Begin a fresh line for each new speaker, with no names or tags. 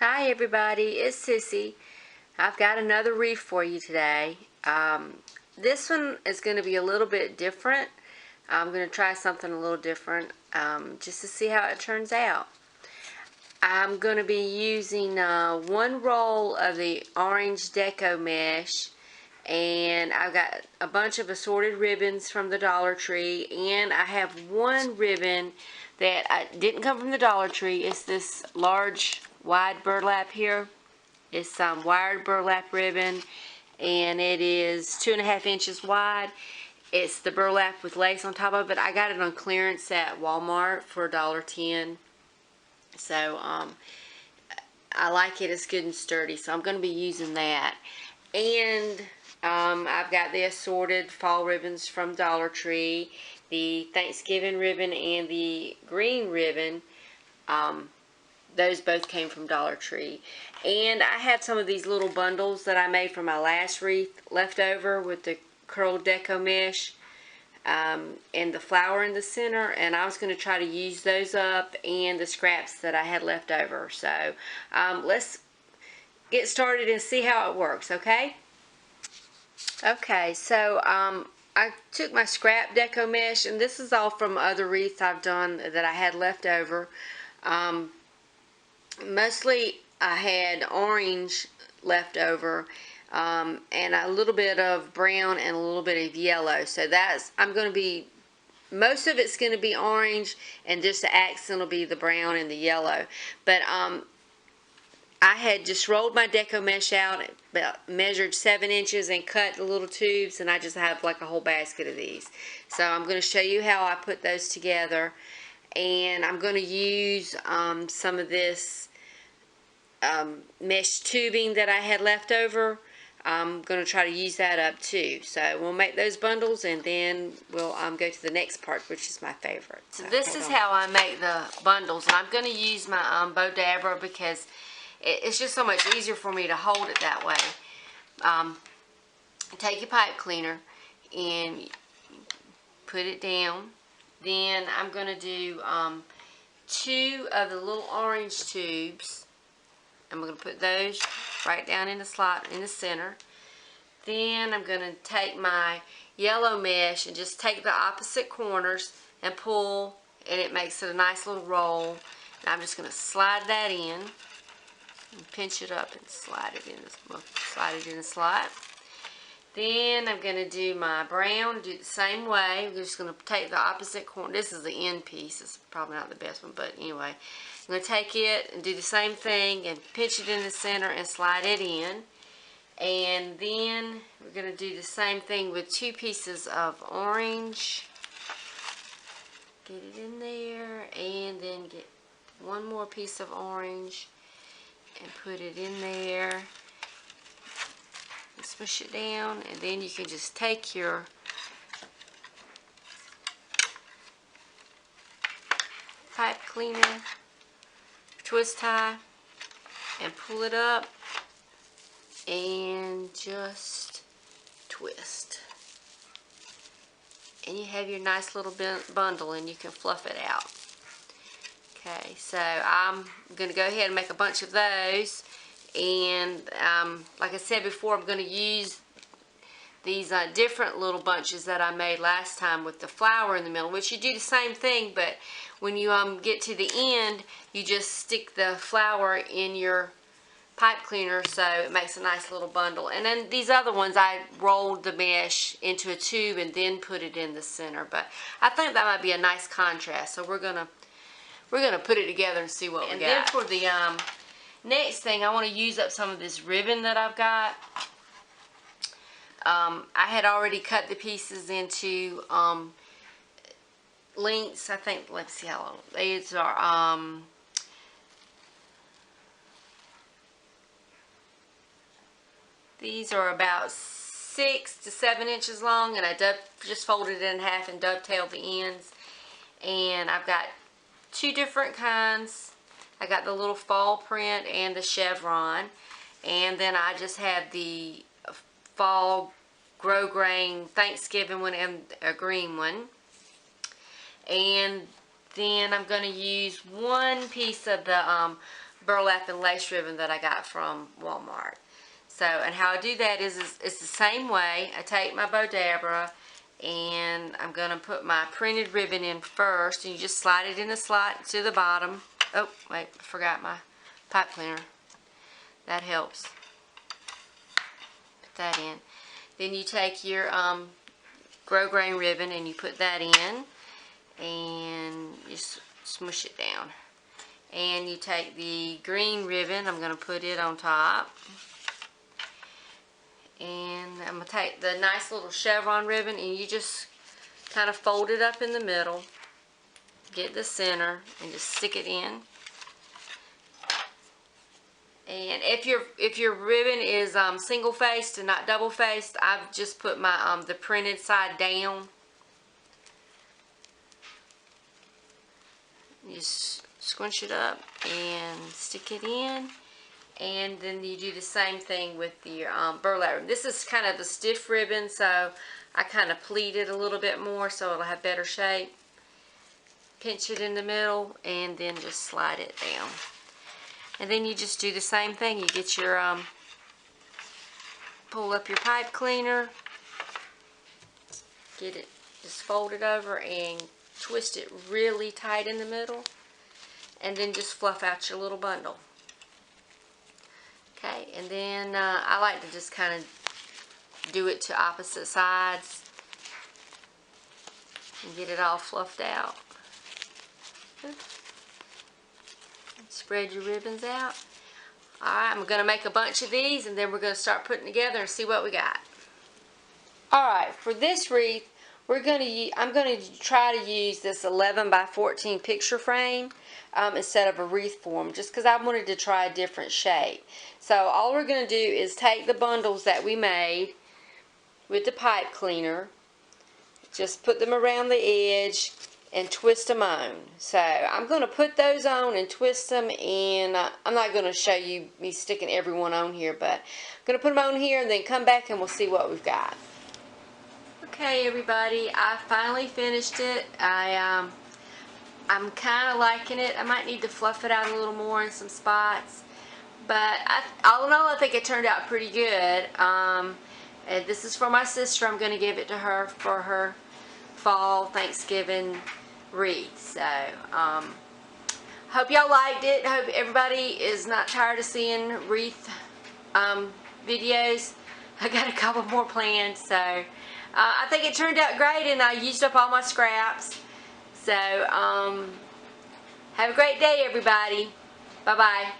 Hi everybody, it's Sissy. I've got another wreath for you today. This one is going to be a little bit different. I'm going to try something a little different just to see how it turns out. I'm going to be using one roll of the orange deco mesh, and I've got a bunch of assorted ribbons from the Dollar Tree, and I have one ribbon that didn't come from the Dollar Tree. It's this large wide burlap here. It's some wired burlap ribbon, and it is 2.5 inches wide. It's the burlap with lace on top of it. I got it on clearance at Walmart for $1.10. So I like it. It's good and sturdy, so I'm going to be using that. And I've got the assorted fall ribbons from Dollar Tree, the Thanksgiving ribbon and the green ribbon. Those both came from Dollar Tree. And I had some of these little bundles that I made from my last wreath left over with the curled deco mesh and the flower in the center, and I was going to try to use those up and the scraps that I had left over. So let's get started and see how it works, okay? Okay, so I took my scrap deco mesh, and this is all from other wreaths I've done that I had left over. Mostly I had orange left over, and a little bit of brown and a little bit of yellow. So most of it's going to be orange, and just the accent will be the brown and the yellow. But I had just rolled my deco mesh out, measured 7 inches, and cut the little tubes, and I just have like a whole basket of these. So I'm going to show you how I put those together. And I'm going to use some of this mesh tubing that I had left over. I'm going to try to use that up too. So we'll make those bundles, and then we'll go to the next part, which is my favorite. So this is how I make the bundles, and I'm going to use my Bow Dabber because it's just so much easier for me to hold it that way. Take your pipe cleaner and put it down. Then I'm going to do 2 of the little orange tubes. I'm going to put those right down in the slot in the center. Then I'm going to take my yellow mesh and just take the opposite corners and pull, and it makes it a nice little roll. And I'm just going to slide that in and pinch it up and slide it in the slot. Then I'm going to do my brown, do it the same way. We're just going to take the opposite corner. This is the end piece. It's probably not the best one, but anyway. I'm going to take it and do the same thing and pinch it in the center and slide it in. And then we're going to do the same thing with 2 pieces of orange. Get it in there, and then get 1 more piece of orange and put it in there. Smush it down, and then you can just take your pipe cleaner, twist tie, and pull it up and just twist. And you have your nice little bundle, and you can fluff it out. Okay, so I'm going to go ahead and make a bunch of those. And like I said before, I'm going to use these different little bunches that I made last time with the flower in the middle, which you do the same thing, but when you get to the end, you just stick the flower in your pipe cleaner, so it makes a nice little bundle. And then these other ones, I rolled the mesh into a tube and then put it in the center, but I think that might be a nice contrast, so we're gonna put it together and see what we got. And then for the next thing, I want to use up some of this ribbon that I've got. I had already cut the pieces into lengths. I think, let's see how long these are. These are about 6 to 7 inches long, and I just folded it in half and dovetailed the ends. And I've got 2 different kinds. I got the little fall print and the chevron, and then I just have the fall grow grain Thanksgiving one and a green one. And then I'm going to use 1 piece of the burlap and lace ribbon that I got from Walmart. So, and how I do that is it's the same way. I take my Bodabra and I'm going to put my printed ribbon in first, and you just slide it in the slot to the bottom. Oh, wait, I forgot my pipe cleaner. That helps. Put that in. Then you take your grosgrain ribbon and you put that in, and you smush it down. And you take the green ribbon, I'm going to put it on top. And I'm going to take the nice little chevron ribbon and you just kind of fold it up in the middle. Get the center and just stick it in. And if your ribbon is single faced and not double faced, I've just put my the printed side down. You just scrunch it up and stick it in, and then you do the same thing with the burlap ribbon. This is kind of the stiff ribbon, so I kind of pleat it a little bit more so it'll have better shape. Pinch it in the middle and then just slide it down. And then you just do the same thing. You get your pull up your pipe cleaner, get it, just fold it over and twist it really tight in the middle, and then just fluff out your little bundle. Okay, and then I like to just kind of do it to opposite sides and get it all fluffed out. Spread your ribbons out. Alright, I'm going to make a bunch of these and then we're going to start putting together and see what we got. Alright, for this wreath, I'm going to try to use this 11 by 14 picture frame instead of a wreath form, just because I wanted to try a different shape. So all we're going to do is take the bundles that we made with the pipe cleaner, just put them around the edge and twist them on. So I'm going to put those on and twist them, and I'm not going to show you me sticking everyone on here, but I'm going to put them on here and then come back and we'll see what we've got. Okay everybody, I finally finished it. I'm kind of liking it. I might need to fluff it out a little more in some spots, but all in all I think it turned out pretty good. And this is for my sister. I'm going to give it to her for her fall Thanksgiving wreath. So hope y'all liked it. Hope everybody is not tired of seeing wreath videos. I got a couple more planned, so I think it turned out great, and I used up all my scraps. So have a great day everybody. Bye bye.